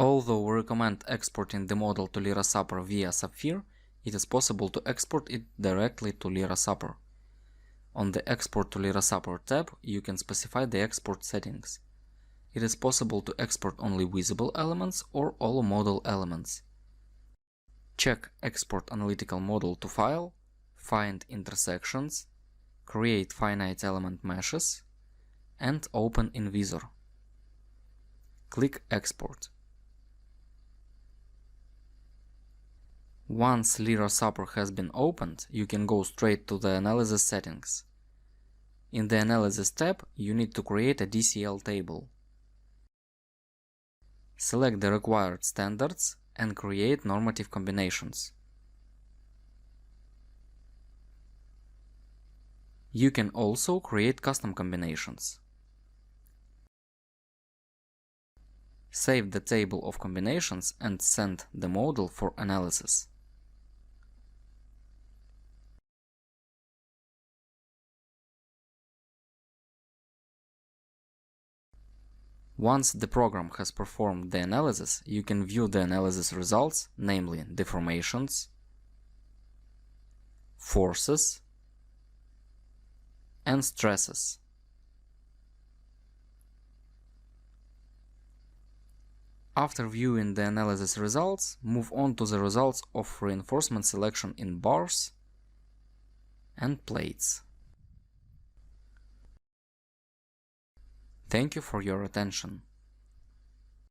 Although we recommend exporting the model to LIRA-SAPR via SAPFIR, it is possible to export it directly to LIRA-SAPR. On the Export to LIRA-SAPR tab, you can specify the export settings. It is possible to export only visible elements or all model elements. Check Export Analytical Model to File, find intersections, create finite element meshes, and open in Visor. Click Export. Once LIRA-SAPR has been opened, you can go straight to the Analysis settings. In the Analysis tab, you need to create a DCL table. Select the required standards and create normative combinations. You can also create custom combinations. Save the table of combinations and send the model for analysis. Once the program has performed the analysis, you can view the analysis results, namely deformations, forces, and stresses. After viewing the analysis results, move on to the results of reinforcement selection in bars and plates. Thank you for your attention.